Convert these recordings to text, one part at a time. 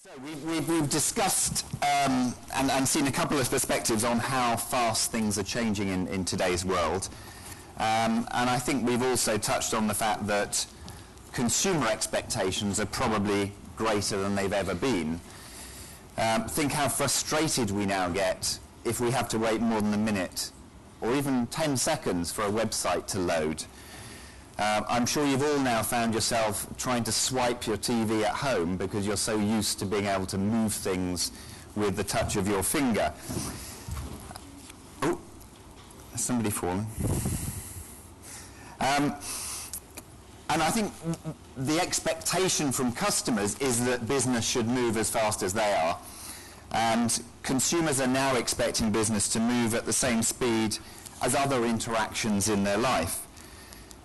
So we've discussed and seen a couple of perspectives on how fast things are changing in today's world. And I think we've also touched on the fact that consumer expectations are probably greater than they've ever been. Think how frustrated we now get if we have to wait more than a minute or even 10 seconds for a website to load. I'm sure you've all now found yourself trying to swipe your TV at home because you're so used to being able to move things with the touch of your finger. Oh, has somebody fallen? And I think the expectation from customers is that business should move as fast as they are. And consumers are now expecting business to move at the same speed as other interactions in their life.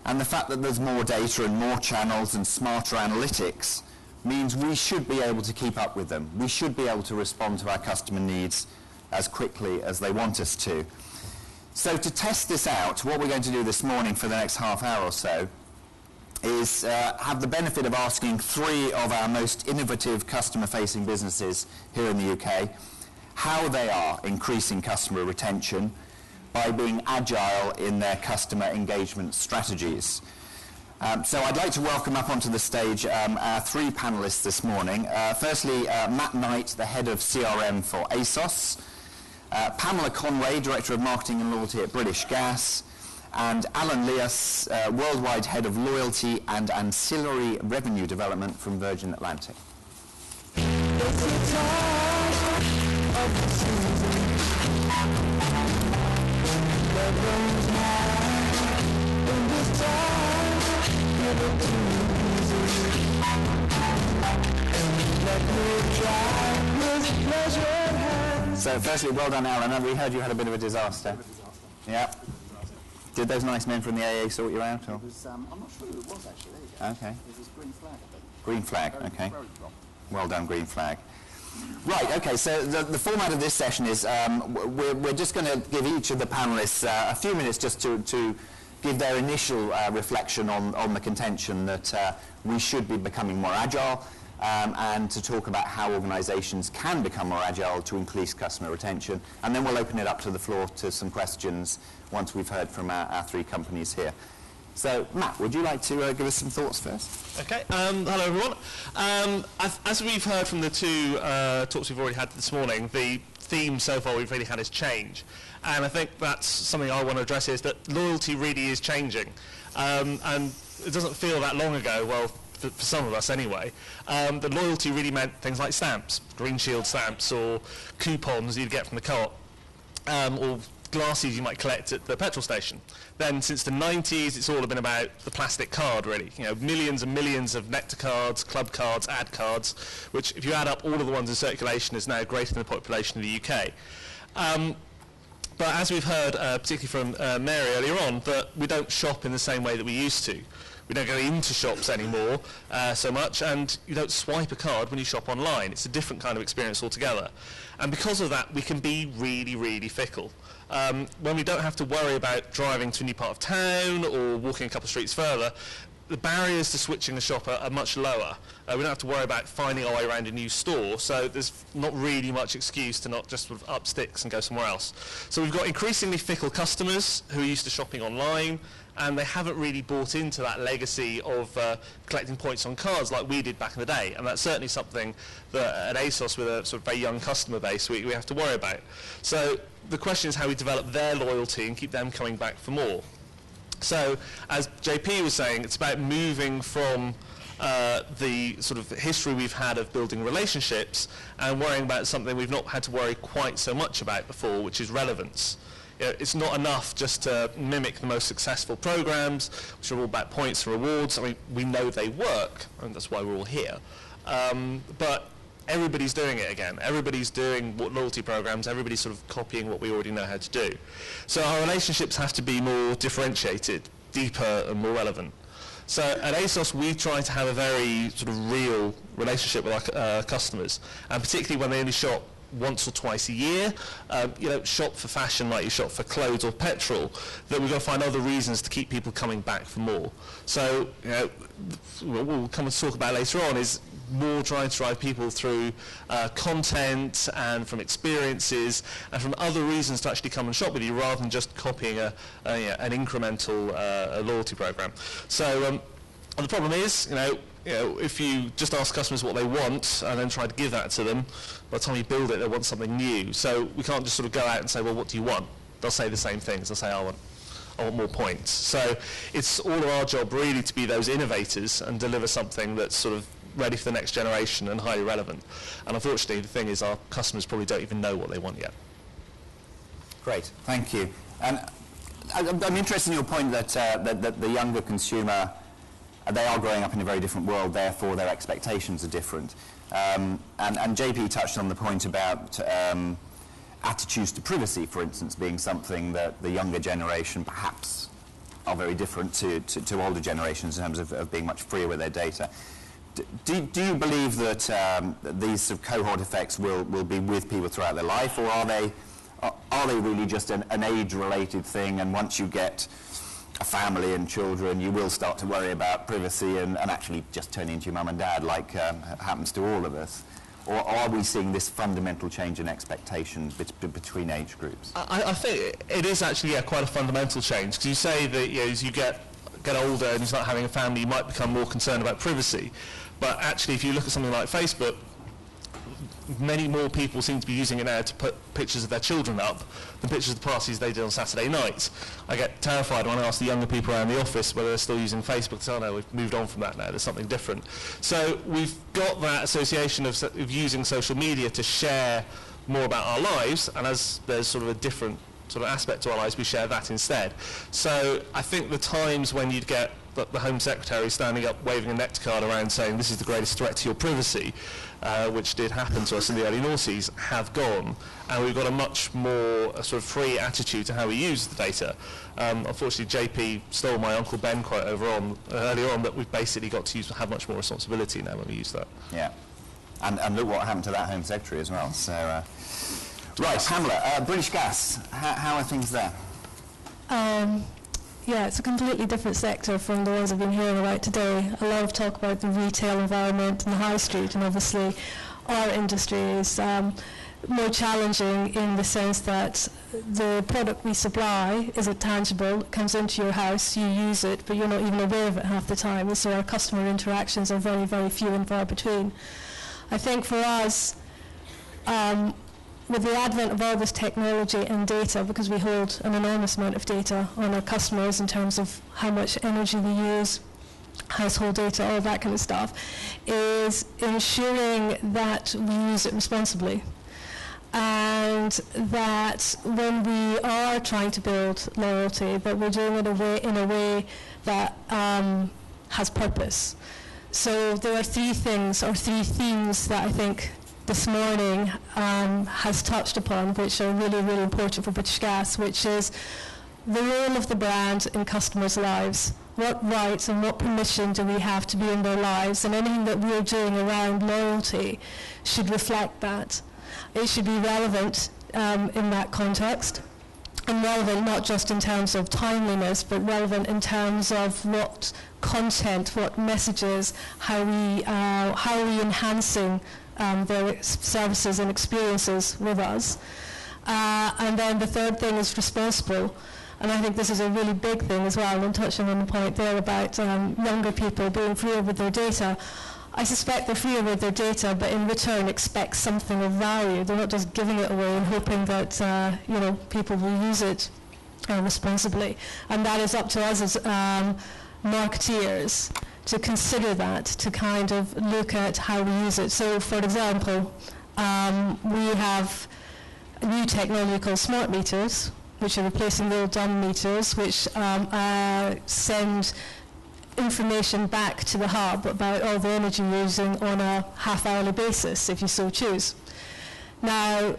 And the fact that there's more data and more channels and smarter analytics means we should be able to keep up with them. We should be able to respond to our customer needs as quickly as they want us to. So to test this out, what we're going to do this morning for the next half hour or so is have the benefit of asking 3 of our most innovative customer-facing businesses here in the UK how they are increasing customer retention by being agile in their customer engagement strategies. So I'd like to welcome up onto the stage our 3 panelists this morning. Firstly, Matt Knight, the head of CRM for ASOS, Pamela Conway, Director of Marketing and Loyalty at British Gas, and Alan Lias, Worldwide Head of Loyalty and Ancillary Revenue Development from Virgin Atlantic. So firstly, well done, Alan. We heard you had a bit of a disaster. Yeah. Did those nice men from the AA sort you out? Or? It was, I'm not sure who it was actually. There you go. Okay. It was Green Flag, I think. Green Flag, okay. Very strong. Well done, Green Flag. Right, okay, so the format of this session is we're just going to give each of the panelists a few minutes just to give their initial reflection on the contention that we should be becoming more agile and to talk about how organisations can become more agile to increase customer retention. And then we'll open it up to the floor to some questions once we've heard from our 3 companies here. So, Matt, would you like to give us some thoughts first? Okay. Hello, everyone. As we've heard from the 2 talks we've already had this morning, the theme so far we've really had is change. And I think that's something I want to address is that loyalty really is changing. And it doesn't feel that long ago, well, for some of us anyway, that loyalty really meant things like stamps, Green Shield stamps, or coupons you'd get from the co-op, or glasses you might collect at the petrol station. Then since the 90s, it's all been about the plastic card, really. You know, millions and millions of Nectar cards, club cards, ad cards, which if you add up all of the ones in circulation is now greater than the population of the UK. But as we've heard, particularly from Mary earlier on, that we don't shop in the same way that we used to. We don't go into shops anymore so much, and you don't swipe a card when you shop online. It's a different kind of experience altogether. And because of that, we can be really, really fickle. When we don't have to worry about driving to a new part of town or walking a couple of streets further, the barriers to switching a shop are much lower. We don't have to worry about finding our way around a new store, so there's not really much excuse to not just sort of up sticks and go somewhere else. So we've got increasingly fickle customers who are used to shopping online, and they haven't really bought into that legacy of collecting points on cards like we did back in the day. And that's certainly something that at ASOS, with a sort of very young customer base, we have to worry about. So the question is how we develop their loyalty and keep them coming back for more. So as JP was saying, it's about moving from the sort of history we've had of building relationships and worrying about something we've not had to worry quite so much about before, which is relevance. You know, it's not enough just to mimic the most successful programs, which are all about points and rewards. I mean, we know they work, and that's why we're all here. But everybody's doing it again. Everybody's doing loyalty programs. Everybody's sort of copying what we already know how to do. So our relationships have to be more differentiated, deeper, and more relevant. So at ASOS, we try to have a very sort of real relationship with our customers, and particularly when they only shop once or twice a year, you know, shop for fashion like you shop for clothes or petrol, that we've got to find other reasons to keep people coming back for more. So, you know, what we'll come and talk about later on is more trying to drive people through content and from experiences and from other reasons to actually come and shop with you, rather than just copying an incremental loyalty program. So the problem is, if you just ask customers what they want and then try to give that to them, by the time you build it, they want something new. So we can't just sort of go out and say, well, what do you want? They'll say the same things. They'll say, I want more points. So it's all of our job really to be those innovators and deliver something that's sort of ready for the next generation and highly relevant. And unfortunately, the thing is, our customers probably don't even know what they want yet. Great, thank you. And I'm interested in your point that the younger consumer, they are growing up in a very different world, therefore their expectations are different. And JP touched on the point about attitudes to privacy, for instance, being something that the younger generation perhaps are very different to older generations in terms of being much freer with their data. Do you believe that these sort of cohort effects will be with people throughout their life, or are they really just an age-related thing, and once you get a family and children, you will start to worry about privacy and actually just turn into your mum and dad, like happens to all of us? Or are we seeing this fundamental change in expectations between age groups? I think it is actually quite a fundamental change, because you say that as you get older and you start having a family, you might become more concerned about privacy. But actually, if you look at something like Facebook, many more people seem to be using it now to put pictures of their children up than pictures of the parties they did on Saturday night. I get terrified when I ask the younger people around the office whether they're still using Facebook. So, no, we've moved on from that now, there's something different. So we've got that association of using social media to share more about our lives, and as there's sort of a different sort of aspect to our lives, we share that instead. So I think the times when you'd get the Home Secretary standing up waving a nectar card around saying this is the greatest threat to your privacy, which did happen to us in the early noughties, have gone, and we've got a much more sort of free attitude to how we use the data. Unfortunately, JP stole my Uncle Ben quote earlier on, that we've basically got to have much more responsibility now when we use that. Yeah, and look what happened to that Home Secretary as well. So, right, Pamela, British Gas, how are things there? Yeah, it's a completely different sector from the ones I've been hearing about today. A lot of talk about the retail environment and the high street, and obviously our industry is more challenging in the sense that the product we supply isn't tangible. It comes into your house, you use it, but you're not even aware of it half the time. And so our customer interactions are very, very few and far between. I think for us, with the advent of all this technology and data, because we hold an enormous amount of data on our customers in terms of how much energy we use, household data, all that kind of stuff, is ensuring that we use it responsibly. And that when we are trying to build loyalty, that we're doing it in a way that has purpose. So there are three things, or three themes, that I think this morning has touched upon, which are really, really important for British Gas, which is the role of the brand in customers' lives. What rights and what permission do we have to be in their lives? And anything that we're doing around loyalty should reflect that. It should be relevant in that context, and relevant not just in terms of timeliness, but relevant in terms of what content, what messages, how are we enhancing their services and experiences with us. And then the third thing is responsible. And I think this is a really big thing as well, and touching on the point there about younger people being freer with their data. I suspect they're freer with their data, but in return expect something of value. They're not just giving it away and hoping that people will use it responsibly. And that is up to us as marketeers to consider that, to kind of look at how we use it. So, for example, we have a new technology called smart meters, which are replacing the old dumb meters, which send information back to the hub about all the energy you're using on a half-hourly basis, if you so choose. Now,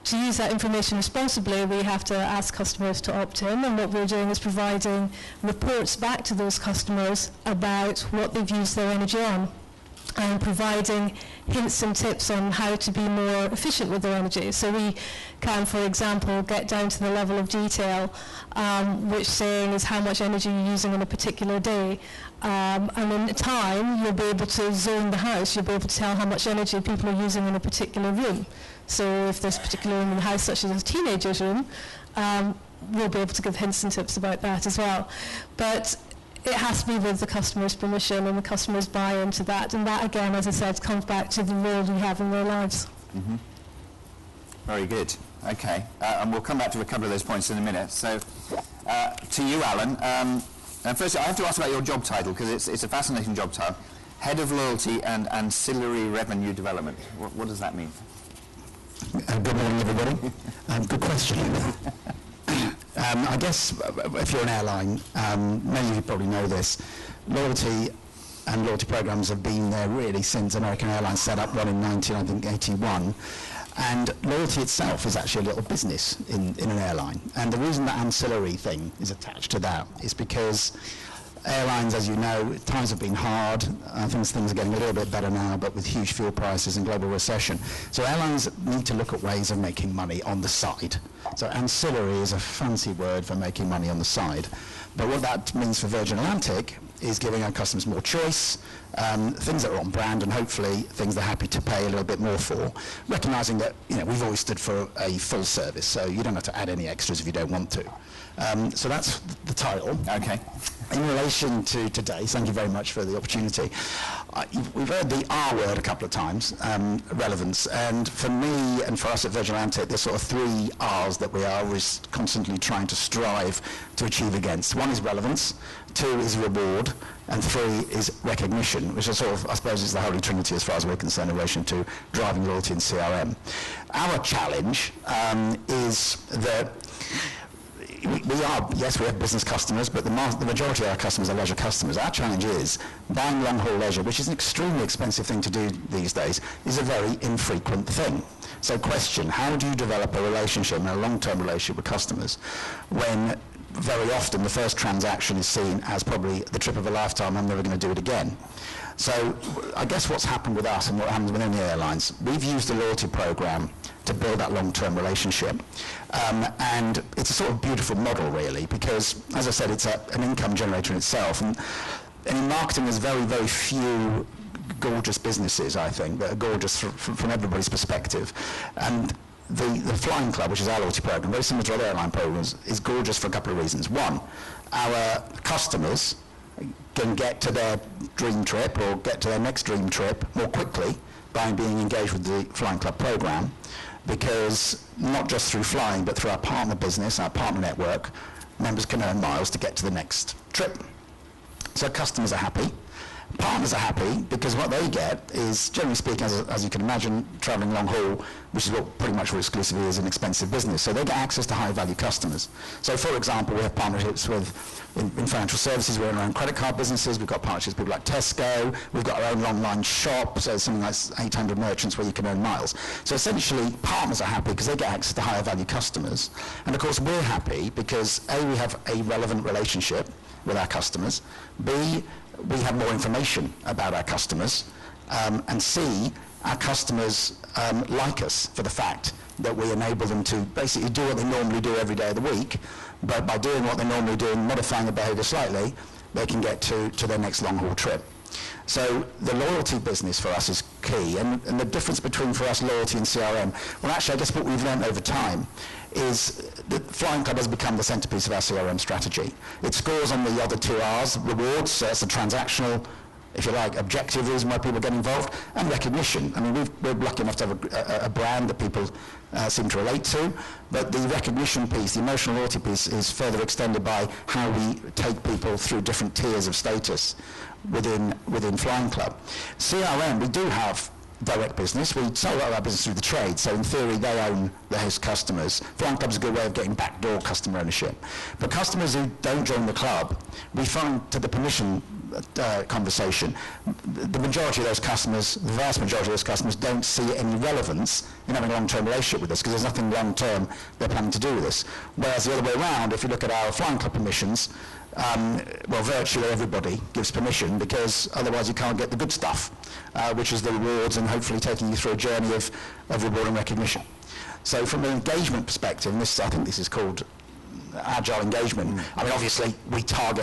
to use that information responsibly, we have to ask customers to opt in, and what we're doing is providing reports back to those customers about what they've used their energy on. and providing hints and tips on how to be more efficient with their energy. So we can, for example, get down to the level of detail, which saying is how much energy you're using on a particular day. And in time, you'll be able to zone the house. You'll be able to tell how much energy people are using in a particular room. So if there's a particular room in the house, such as a teenager's room, we'll be able to give hints and tips about that as well. But it has to be with the customer's permission and the customer's buy-in to that. And that, again, as I said, comes back to the role we have in their lives. Mm-hmm. Very good. Okay. And we'll come back to a couple of those points in a minute. So, to you, Alan. And first, I have to ask about your job title, because it's a fascinating job title. Head of Loyalty and Ancillary Revenue Development. What does that mean? Good morning, everybody. Good question. I guess if you're an airline, many of you probably know this, loyalty and loyalty programs have been there really since American Airlines set up one in 1981. And loyalty itself is actually a little business in an airline. And the reason that ancillary thing is attached to that is because airlines, as you know, times have been hard. I think things are getting a little bit better now, but with huge fuel prices and global recession. So airlines need to look at ways of making money on the side. So ancillary is a fancy word for making money on the side. But what that means for Virgin Atlantic is giving our customers more choice, things that are on brand, and hopefully things they're happy to pay a little bit more for, recognising that we've always stood for a full service, so you don't have to add any extras if you don't want to. So that's the title. Okay. In relation to today, thank you very much for the opportunity. We've heard the R word a couple of times, relevance, and for me and for us at Virgin Atlantic, there's sort of 3 R's that we are always constantly trying to strive to achieve against. 1 is relevance, 2 is reward, and 3 is recognition, which is sort of, I suppose, is the holy trinity as far as we're concerned in relation to driving loyalty and CRM. Our challenge is that we have business customers, but the majority of our customers are leisure customers. Our challenge is buying long-haul leisure, which is an extremely expensive thing to do these days, is a very infrequent thing. So question, how do you develop a relationship and a long-term relationship with customers when very often the first transaction is seen as probably the trip of a lifetime, I'm never going to do it again? So I guess what's happened with us and what happens with any airlines, we've used the loyalty program to build that long-term relationship. And it's a sort of beautiful model, really, because, as I said, it's an income generator in itself. And in marketing, there's very, very few gorgeous businesses, I think, that are gorgeous from everybody's perspective. And the Flying Club, which is our loyalty program, very similar to other airline programs, is gorgeous for a couple of reasons. 1, our customers can get to their dream trip or get to their next dream trip more quickly by being engaged with the Flying Club program, because not just through flying, but through our partner business, our partner network, members can earn miles to get to the next trip. So customers are happy. Partners are happy because what they get is, generally speaking, as you can imagine, travelling long haul, which is what pretty much exclusively is an expensive business. So they get access to high value customers. So for example, we have partnerships with, in financial services, we're in our own credit card businesses, we've got partnerships with people like Tesco, we've got our own online shop, so something like 800 merchants where you can earn miles. So essentially, partners are happy because they get access to higher value customers. And of course, we're happy because A, we have a relevant relationship with our customers, B, we have more information about our customers, and C, our customers like us for the fact that we enable them to basically do what they normally do every day of the week, but by doing what they normally do and modifying their behaviour slightly, they can get to their next long-haul trip. So the loyalty business for us is key, and the difference between, for us, loyalty and CRM, well actually I guess what we've learned over time is that Flying Club has become the centrepiece of our CRM strategy. It scores on the other 2 R's, rewards, so it's a transactional, if you like, objective reason why people get involved, and recognition. I mean, we're lucky enough to have a brand that people seem to relate to, but the recognition piece, the emotional loyalty piece, is further extended by how we take people through different tiers of status within Flying Club. CRM, we do have direct business. We sell a lot of our business through the trade, so in theory they own the host customers. Flying Club is a good way of getting backdoor customer ownership. But customers who don't join the club, we find to the permission conversation, the majority of those customers, the vast majority of those customers, don't see any relevance in having a long-term relationship with us because there's nothing long-term they're planning to do with us. Whereas the other way around, if you look at our Flying Club permissions, well, virtually everybody gives permission, because otherwise you can't get the good stuff, which is the rewards and hopefully taking you through a journey of reward and recognition. So from an engagement perspective, and I think this is called agile engagement. I mean, obviously, we try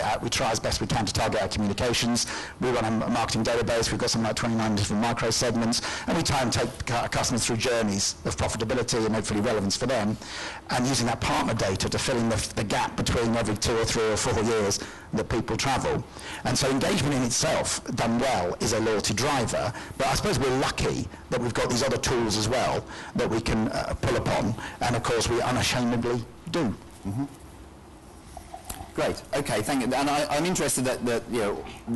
as best we can to target our communications. We run a marketing database. We've got something like 29 different micro segments, and we try and take our customers through journeys of profitability and hopefully relevance for them, and using that partner data to fill in the gap between every 2 or 3 or 4 years that people travel. And so engagement in itself, done well, is a loyalty driver, but I suppose we're lucky that we've got these other tools as well that we can pull upon, and of course we unashamedly do. Mm-hmm. Great. Okay, thank you. And I'm interested that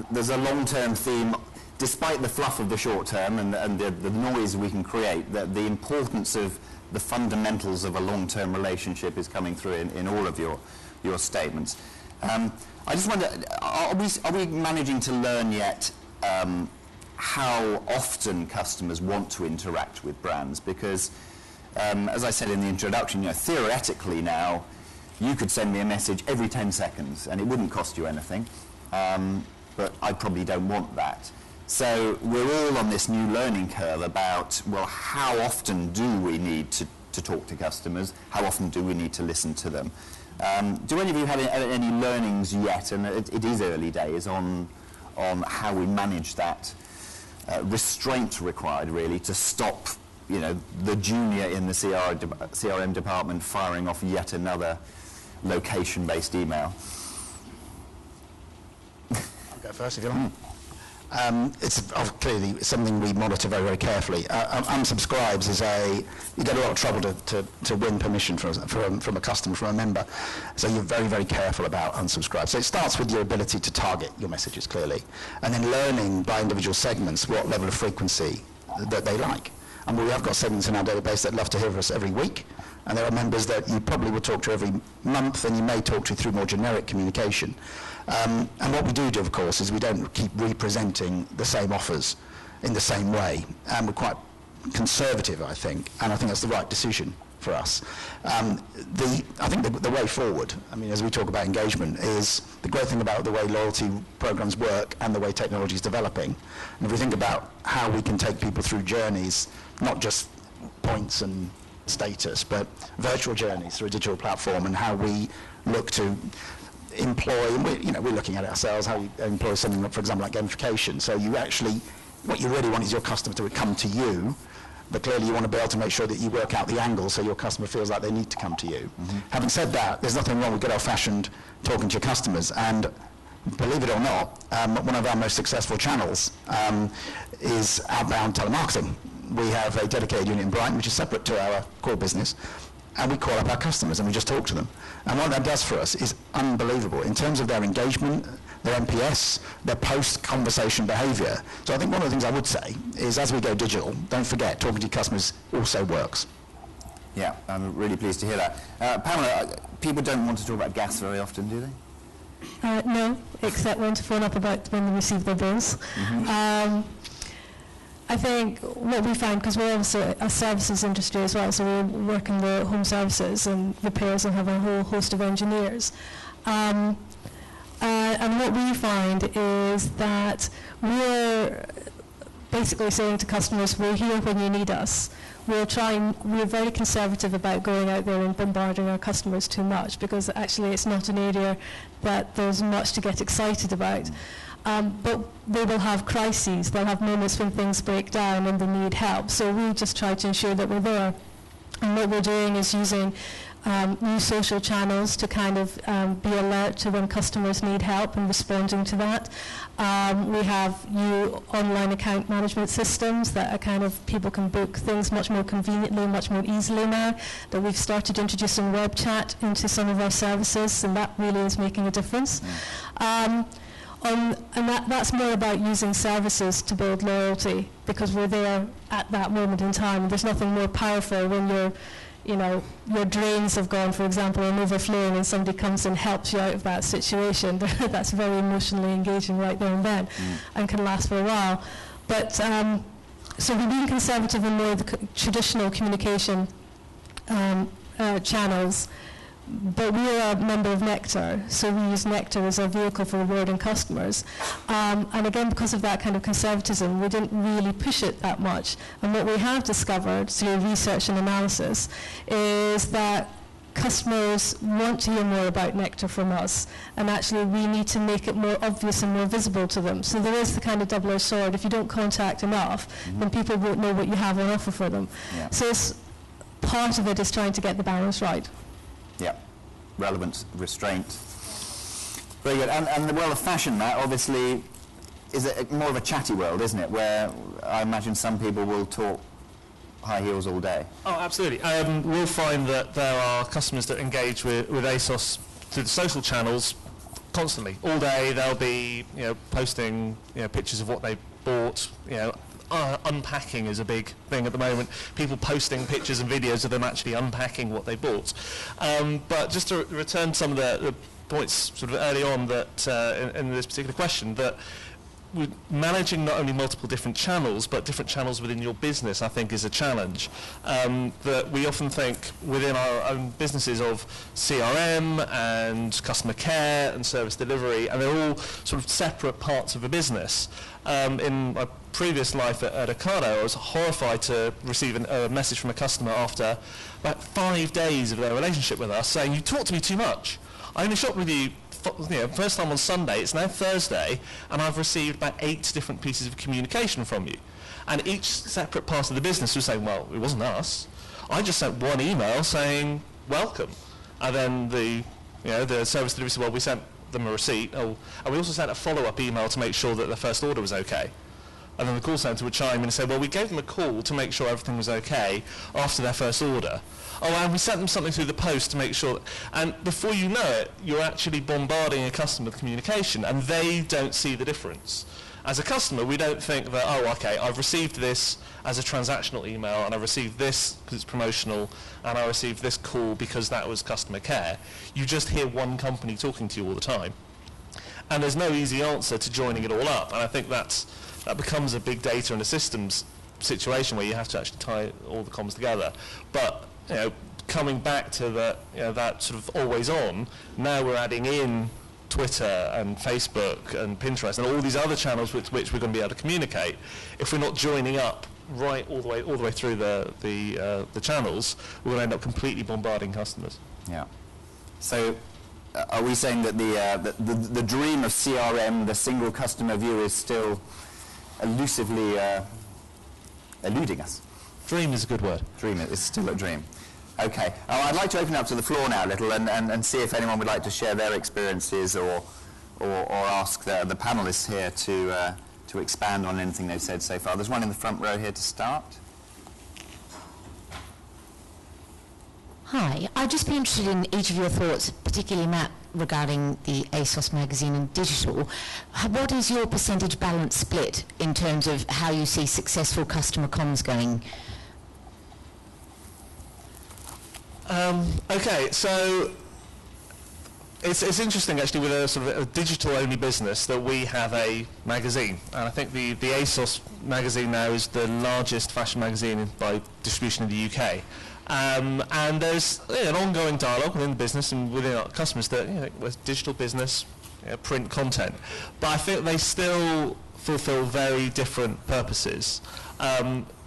there's a long-term theme, despite the fluff of the short term and the noise we can create, that the importance of the fundamentals of a long-term relationship is coming through in all of your statements. I just wonder, are we managing to learn yet how often customers want to interact with brands? Because, as I said in the introduction, theoretically now, you could send me a message every 10 seconds and it wouldn't cost you anything, but I probably don't want that. So we're all on this new learning curve about, well, how often do we need to talk to customers? How often do we need to listen to them? Do any of you have any learnings yet, and it is early days, on how we manage that restraint required, really, to stop the junior in the CRM department firing off yet another location-based email? I'll go first if you like. It's clearly something we monitor very, very carefully. Unsubscribes is you get a lot of trouble to win permission from a customer, from a member. So you're very, very careful about unsubscribe. So it starts with your ability to target your messages clearly, and then learning by individual segments what level of frequency that they like. And we have got segments in our database that love to hear from us every week, and there are members that you probably would talk to every month, and you may talk to through more generic communication. And what we do, of course, is we don't keep representing the same offers in the same way, and we're quite conservative, I think, and I think that's the right decision for us. I think the way forward, I mean, as we talk about engagement, is the great thing about the way loyalty programs work and the way technology is developing. And if we think about how we can take people through journeys, not just points and status, but virtual journeys through a digital platform, and how we look to employ, and we're looking at it ourselves, how you employ something, for example, like gamification. So what you really want is your customer to come to you, but clearly you want to be able to make sure that you work out the angle so your customer feels like they need to come to you. Mm-hmm. Having said that, there's nothing wrong with good old-fashioned talking to your customers, and believe it or not, one of our most successful channels is outbound telemarketing. We have a dedicated unit in Brighton, which is separate to our core business, and we call up our customers and we just talk to them. And what that does for us is unbelievable in terms of their engagement, their NPS, their post-conversation behaviour. So I think one of the things I would say is, as we go digital, don't forget, talking to your customers also works. Yeah, I'm really pleased to hear that. Pamela, people don't want to talk about gas very often, do they? No, except when to phone up about when they receive their bills. Mm-hmm. I think what we find, because we're also a services industry as well, so we work in the home services and repairs and have a whole host of engineers. And what we find is that we're basically saying to customers, we're here when you need us. We're very conservative about going out there and bombarding our customers too much, because actually it's not an area that there's much to get excited about. But they will have crises, they'll have moments when things break down and they need help. So we just try to ensure that we're there. And what we're doing is using new social channels to kind of be alert to when customers need help and responding to that. We have new online account management systems that are kind of, people can book things much more conveniently, much more easily now, that we've started introducing web chat into some of our services, and that really is making a difference. And that's more about using services to build loyalty, because we're there at that moment in time. There's nothing more powerful when your drains have gone, for example, and overflowing, and somebody comes and helps you out of that situation. That's very emotionally engaging right there and then, and can last for a while. But so we're being conservative in more the traditional communication channels. but we are a member of Nectar, so we use Nectar as our vehicle for rewarding customers. And again, because of that kind of conservatism, we didn't really push it that much. And what we have discovered through research and analysis is that customers want to hear more about Nectar from us, and actually we need to make it more obvious and more visible to them. So there is the kind of double-edged sword. If you don't contact enough, then people won't know what you have on offer for them. Yeah. So part of it is trying to get the balance right. Yeah, relevance, restraint. Very good. And the world of fashion, Matt, obviously is more of a chatty world, isn't it? Where I imagine some people will talk high heels all day. Oh, absolutely. We'll find that there are customers that engage with ASOS through the social channels constantly. All day they'll be posting pictures of what they bought. Unpacking is a big thing at the moment. People posting pictures and videos of them actually unpacking what they bought. But just to return to some of the points sort of early on that in this particular question, that managing not only multiple different channels, but different channels within your business, I think, is a challenge. That we often think within our own businesses of CRM and customer care and service delivery, and they're all sort of separate parts of a business. In my previous life at Ocado, I was horrified to receive a message from a customer after about 5 days of their relationship with us saying, "You talk to me too much. I only shop with you first time on Sunday, it's now Thursday, and I've received about 8 different pieces of communication from you." And each separate part of the business was saying, "Well, it wasn't us. I just sent one email saying, welcome." And then the service delivery said, "Well, we sent them a receipt. And we also sent a follow-up email to make sure that the first order was okay." And then the call centre would chime in and say, "Well, we gave them a call to make sure everything was okay after their first order. Oh, and we sent them something through the post to make sure." And before you know it, you're actually bombarding a customer with communication, and they don't see the difference. As a customer, we don't think that, oh, okay, I've received this as a transactional email, and I received this because it's promotional, and I received this call because that was customer care. You just hear one company talking to you all the time. And there's no easy answer to joining it all up, and I think that becomes a big data and a systems situation where you have to actually tie all the comms together. But coming back to that sort of always on, now we're adding in Twitter and Facebook and Pinterest and all these other channels which we're going to be able to communicate. If we're not joining up right all the way through the channels, we're going to end up completely bombarding customers. Yeah. So are we saying that the dream of CRM, the single customer view, is still elusively eluding us? Dream is a good word. Dream is still a dream. Okay. I'd like to open up to the floor now a little and see if anyone would like to share their experiences or ask the panellists here to expand on anything they've said so far. There's one in the front row here to start. Hi. I'd just be interested in each of your thoughts, particularly Matt, regarding the ASOS magazine and digital. What is your percentage balance split in terms of how you see successful customer comms going? Okay, so it's interesting actually with a sort of a digital-only business that we have a magazine, and I think the ASOS magazine now is the largest fashion magazine by distribution in the UK. And there's an ongoing dialogue within the business and within our customers that with digital business, print content, but I think they still fulfill very different purposes.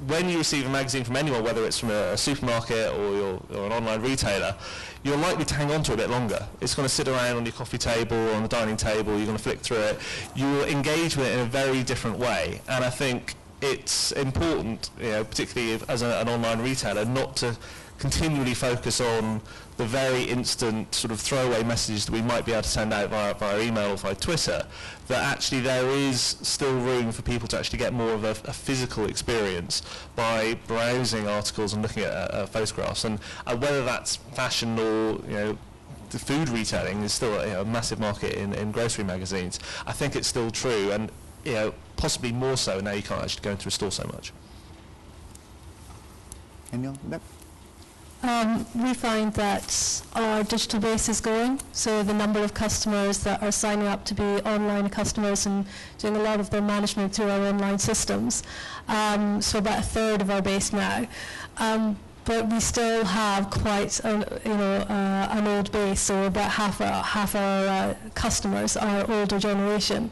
When you receive a magazine from anyone, whether it's from a supermarket or an online retailer, you're likely to hang on to it a bit longer. It's going to sit around on your coffee table or on the dining table, you're going to flick through it. You will engage with it in a very different way, and I think it's important, particularly as an online retailer, not to continually focus on the very instant sort of throwaway messages that we might be able to send out via email or via Twitter, that actually there is still room for people to actually get more of a physical experience by browsing articles and looking at photographs. And whether that's fashion or the food retailing is still a massive market in grocery magazines. I think it's still true, and possibly more so now you can't actually go into a store so much. We find that our digital base is growing, so the number of customers that are signing up to be online customers and doing a lot of their management through our online systems. So about a third of our base now. but we still have quite an old base, so about half our customers are older generation,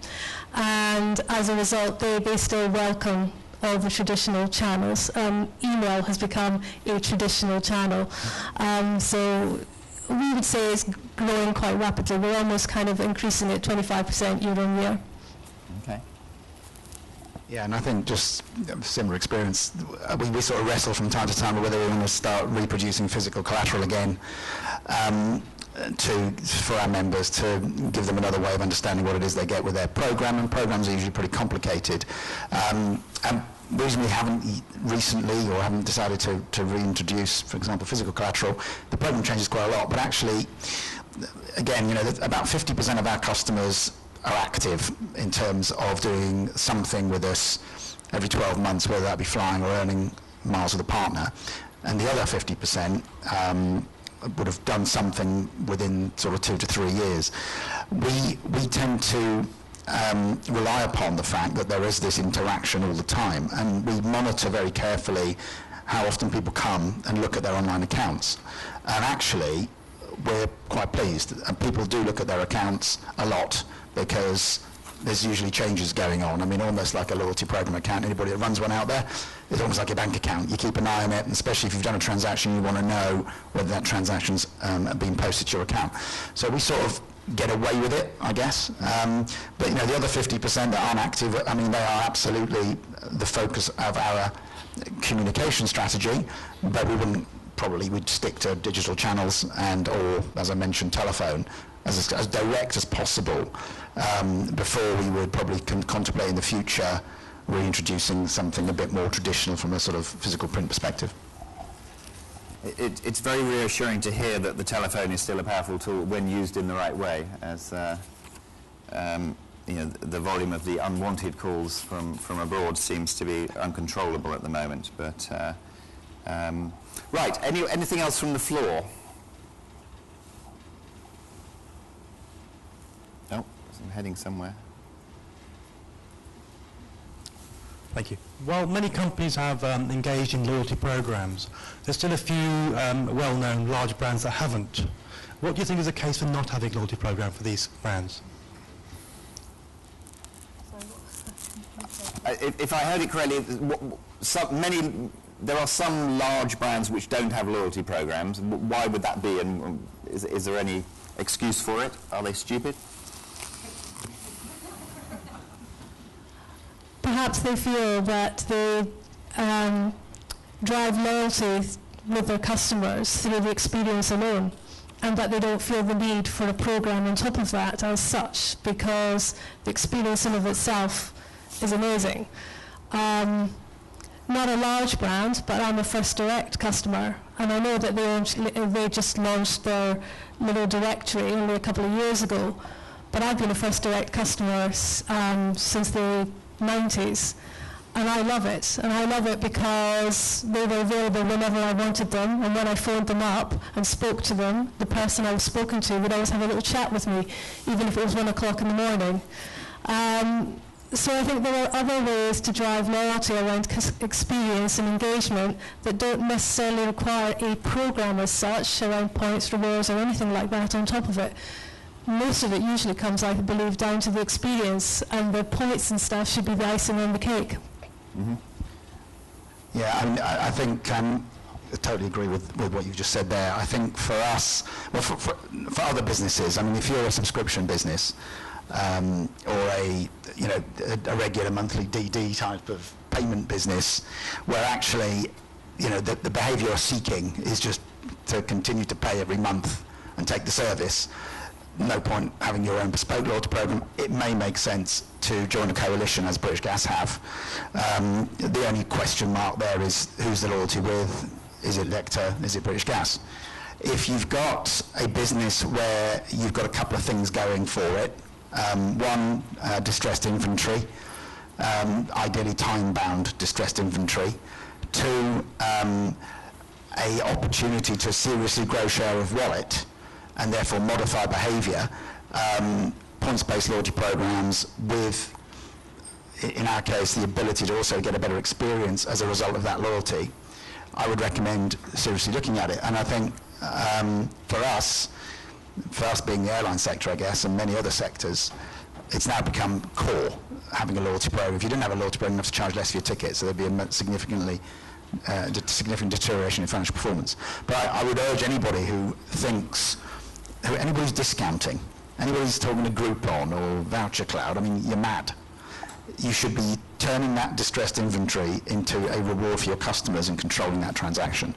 and as a result they still welcome all the traditional channels. Email has become a traditional channel, so we would say it's growing quite rapidly. We're almost kind of increasing it 25% year on year. Okay. Yeah, and I think just similar experience. We sort of wrestle from time to time whether we want to start reproducing physical collateral again for our members, to give them another way of understanding what it is they get with their program. And programs are usually pretty complicated. And the reason we haven't recently or haven't decided to reintroduce, for example, physical collateral, the program changes quite a lot. But actually, again, about 50% of our customers are active in terms of doing something with us every 12 months, whether that be flying or earning miles with a partner. And the other 50% would have done something within sort of 2 to 3 years. We tend to rely upon the fact that there is this interaction all the time, and we monitor very carefully how often people come and look at their online accounts. And actually, we're quite pleased. And people do look at their accounts a lot, because there's usually changes going on. I mean, almost like a loyalty program account. Anybody that runs one out there, it's almost like a bank account. You keep an eye on it, and especially if you've done a transaction, you want to know whether that transaction's been posted to your account. So we sort of get away with it, I guess. But the other 50% that aren't active, I mean, they are absolutely the focus of our communication strategy, but we'd stick to digital channels or, as I mentioned, telephone, as direct as possible, before we would probably contemplate in the future reintroducing something a bit more traditional from a sort of physical print perspective. It's very reassuring to hear that the telephone is still a powerful tool when used in the right way, as the volume of the unwanted calls from abroad seems to be uncontrollable at the moment. But right, anything else from the floor? Oh, I'm heading somewhere. Thank you. Well, many companies have engaged in loyalty programs. There's still a few well-known large brands that haven't. What do you think is the case for not having a loyalty program for these brands? If I heard it correctly, there are some large brands which don't have loyalty programs. Why would that be, and is there any excuse for it? Are they stupid? Perhaps they feel that they drive loyalty with their customers through the experience alone, and that they don't feel the need for a program on top of that as such, because the experience in of itself is amazing. Not a large brand, but I'm a First Direct customer, and I know that they just launched their little directory only a couple of years ago, but I've been a First Direct customer since the 90s, and I love it. And I love it because they were available whenever I wanted them, and when I phoned them up and spoke to them, the person I was spoken to would always have a little chat with me, even if it was 1 o'clock in the morning. So I think there are other ways to drive loyalty around experience and engagement that don't necessarily require a program as such, around points, rewards, or anything like that on top of it. Most of it usually comes, I believe, down to the experience, and the points and stuff should be the icing on the cake. Mm-hmm. Yeah, I mean, I think I totally agree with what you've just said there. I think for us, well, for other businesses, I mean, if you're a subscription business, or a regular monthly DD type of payment business, where actually, the behaviour you're seeking is just to continue to pay every month and take the service, no point having your own bespoke loyalty program. It may make sense to join a coalition, as British Gas have. The only question mark there is who's the loyalty with? Is it Lecter? Is it British Gas? If you've got a business where you've got a couple of things going for it, one, distressed inventory, ideally time-bound distressed inventory. Two, a opportunity to seriously grow share of wallet and therefore modify behaviour, points-based loyalty programs with, in our case, the ability to also get a better experience as a result of that loyalty, I would recommend seriously looking at it. And I think for us being the airline sector, I guess, and many other sectors, it's now become core, having a loyalty program. If you didn't have a loyalty program, you have to charge less for your ticket, so there'd be a significant deterioration in financial performance. But I would urge anybody anybody's discounting, anybody's talking to Groupon or Voucher Cloud, I mean, you're mad. You should be turning that distressed inventory into a reward for your customers and controlling that transaction,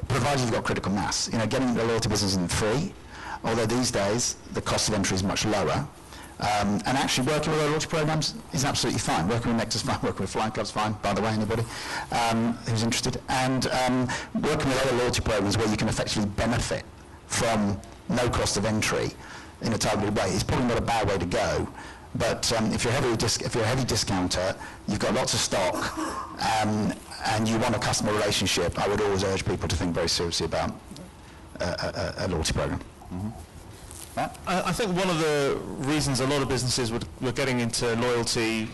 provided you've got critical mass. You know, getting into the loyalty business isn't free, although these days the cost of entry is much lower. And actually working with our loyalty programs is absolutely fine. Working with Nectar's fine, working with Flying Club's fine, by the way, anybody who's interested. And working with other loyalty programs where you can effectively benefit from no cost of entry in a targeted way is probably not a bad way to go. But if you're a heavy discounter, you've got lots of stock, and you want a customer relationship, I would always urge people to think very seriously about a loyalty program. Mm-hmm. I think one of the reasons a lot of businesses were getting into loyalty,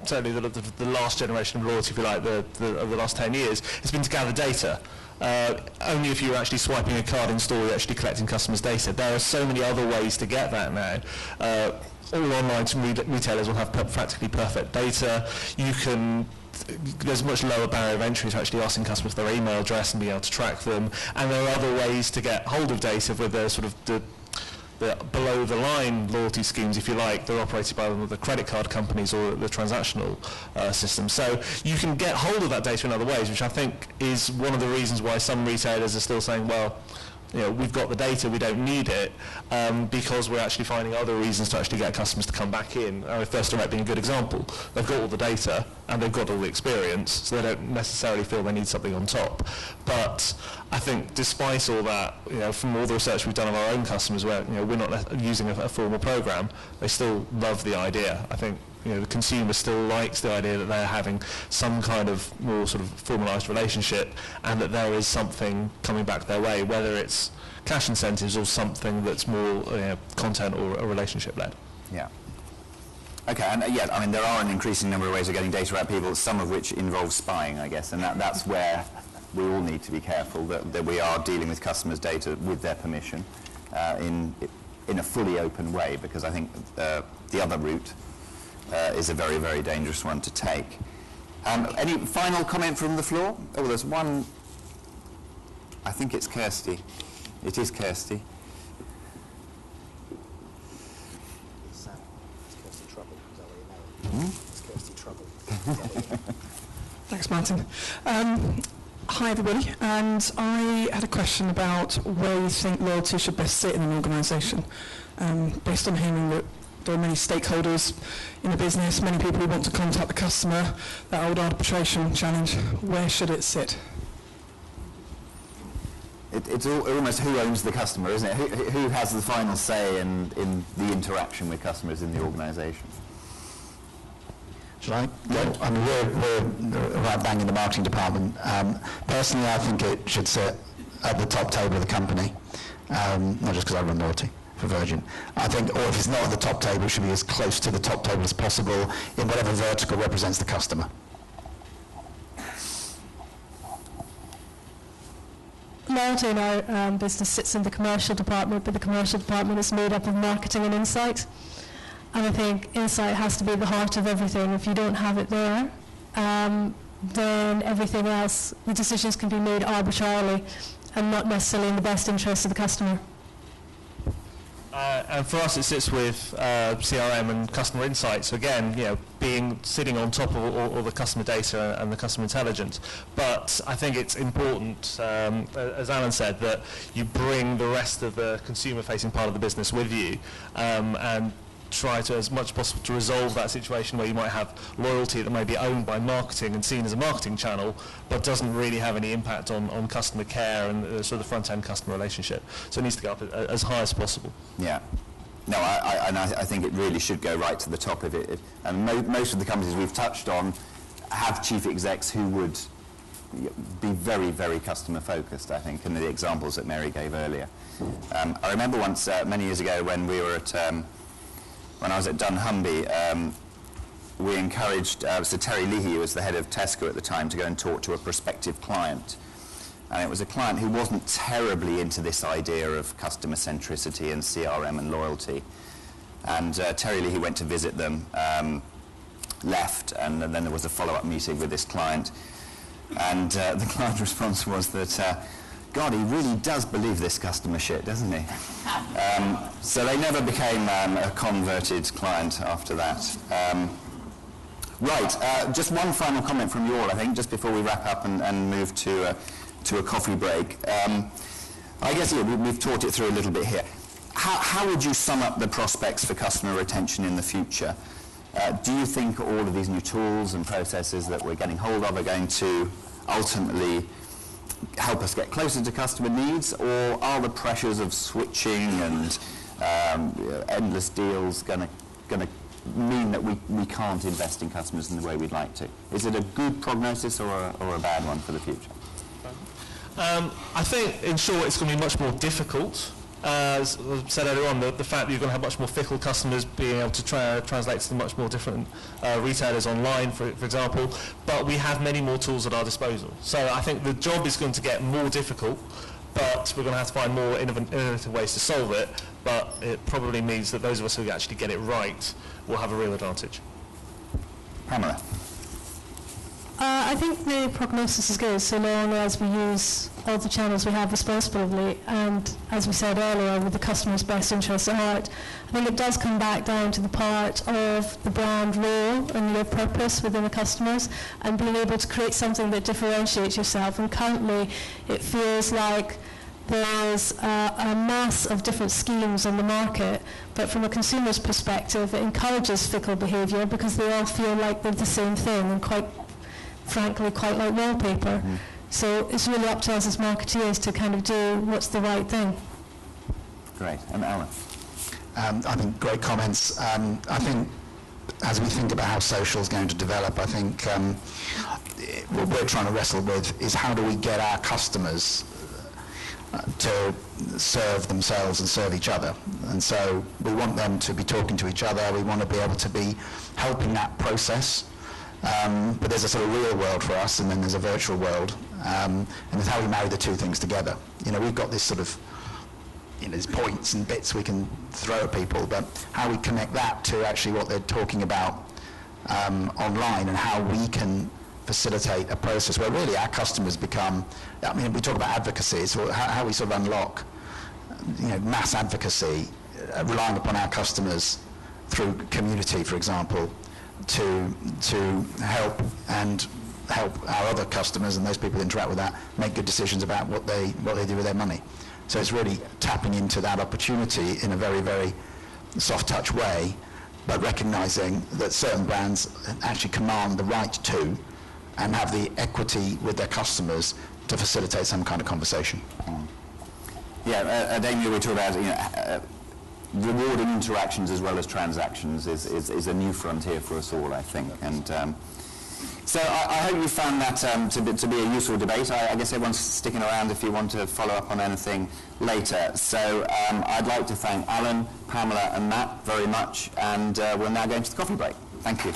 certainly the last generation of loyalty, if you like, over the last 10 years, has been to gather data. Only if you're actually swiping a card in store, you're actually collecting customers' data. There are so many other ways to get that now. All online retailers will have practically perfect data. There's a much lower barrier of entry to actually asking customers their email address and being able to track them. And there are other ways to get hold of data with the sort of the below-the-line loyalty schemes, if you like. They're operated by the credit card companies or the transactional system. So you can get hold of that data in other ways, which I think is one of the reasons why some retailers are still saying, well, you know, we've got the data, we don't need it, because we're actually finding other reasons to actually get customers to come back in. First Direct being a good example. They've got all the data and they've got all the experience, so they don't necessarily feel they need something on top. But I think despite all that, you know, from all the research we've done of our own customers where, you know, we're not using a formal program, they still love the idea. I think, you know, the consumer still likes the idea that they're having some kind of more sort of formalised relationship and that there is something coming back their way, whether it's cash incentives or something that's more content or a relationship led. Yeah. Okay, and yeah, I mean, there are an increasing number of ways of getting data out of people, some of which involve spying, I guess, and that's where we all need to be careful that we are dealing with customers' data with their permission in a fully open way, because I think the other route is a very, very dangerous one to take. Any final comment from the floor? Oh, there's one. I think it's Kirsty. It is Kirsty. It's Kirsty Trouble. Is that what you know? It's Kirsty Trouble. Thanks, Martin. Hi, everybody. And I had a question about where you think loyalty should best sit in an organisation. Based on hearing that there are many stakeholders in a business, many people who want to contact the customer, that old arbitration challenge, where should it sit? It's almost who owns the customer, isn't it? Who has the final say in the interaction with customers in the organisation? Shall I go? I mean, we're right bang in the marketing department. Personally, I think it should sit at the top table of the company, not just because I run loyalty for Virgin. I think, or if it's not at the top table, it should be as close to the top table as possible in whatever vertical represents the customer. Loyalty in our business sits in the commercial department, but the commercial department is made up of marketing and insight. And I think insight has to be the heart of everything. If you don't have it there, then everything else, the decisions can be made arbitrarily and not necessarily in the best interest of the customer. And for us, it sits with CRM and customer insights. So again, sitting on top of all the customer data and the customer intelligence. But I think it's important, as Alan said, that you bring the rest of the consumer-facing part of the business with you, and try to, as much as possible, to resolve that situation where you might have loyalty that may be owned by marketing and seen as a marketing channel, but doesn't really have any impact on customer care and sort of the front-end customer relationship. So it needs to go up as high as possible. Yeah. No, I think it really should go right to the top of it. And most of the companies we've touched on have chief execs who would be very, very customer-focused, I think, and the examples that Mary gave earlier. I remember once, many years ago, when we were at... when I was at Dunnhumby, we encouraged, so Terry Leahy, who was the head of Tesco at the time, to go and talk to a prospective client. And it was a client who wasn't terribly into this idea of customer centricity and CRM and loyalty. And Terry Lee, who went to visit them, left, and then there was a follow-up meeting with this client. And the client's response was that, God, he really does believe this customer shit, doesn't he? So they never became a converted client after that. Right, just one final comment from you all, I think, just before we wrap up and move to a coffee break. I guess we've talked it through a little bit here. How would you sum up the prospects for customer retention in the future? Do you think all of these new tools and processes that we're getting hold of are going to ultimately help us get closer to customer needs, or are the pressures of switching and endless deals going to mean that we can't invest in customers in the way we'd like to? Is it a good prognosis or a bad one for the future? I think, in short, it's going to be much more difficult. As I said earlier on, the fact that you're going to have much more fickle customers being able to translate to much more different retailers online, for example, but we have many more tools at our disposal. So I think the job is going to get more difficult, but we're going to have to find more innovative ways to solve it, but it probably means that those of us who actually get it right will have a real advantage. Pamela? I think the prognosis is good so long as we use all the channels we have responsibly, and as we said earlier, with the customer's best interests at heart. I think it does come back down to the part of the brand role and your purpose within the customers, and being able to create something that differentiates yourself. And currently it feels like there's a mass of different schemes on the market, but from a consumer's perspective it encourages fickle behaviour because they all feel like they're the same thing, and quite frankly quite like wallpaper. So it's really up to us as marketeers to kind of do what's the right thing. Great. And Alan? I think great comments. I think as we think about how social is going to develop, I think what we're trying to wrestle with is how do we get our customers to serve themselves and serve each other. And so we want them to be talking to each other. We want to be able to be helping that process. But there's a sort of real world for us, and then there's a virtual world, and it's how we marry the two things together. You know, we've got this sort of, you know, there's points and bits we can throw at people, but how we connect that to actually what they're talking about online, and how we can facilitate a process where really our customers become, I mean, we talk about advocacy, so how we sort of unlock, you know, mass advocacy, relying upon our customers through community, for example, to help our other customers and those people who interact with that make good decisions about what they do with their money. So it's really tapping into that opportunity in a very, very soft touch way, but recognizing that certain brands actually command the right to and have the equity with their customers to facilitate some kind of conversation. Yeah, at Aimia we talk about rewarding interactions as well as transactions is a new frontier for us all, I think. And so I hope you found that to be a useful debate. I guess everyone's sticking around if you want to follow up on anything later. So I'd like to thank Alan, Pamela and Matt very much, and we're now going to the coffee break. Thank you.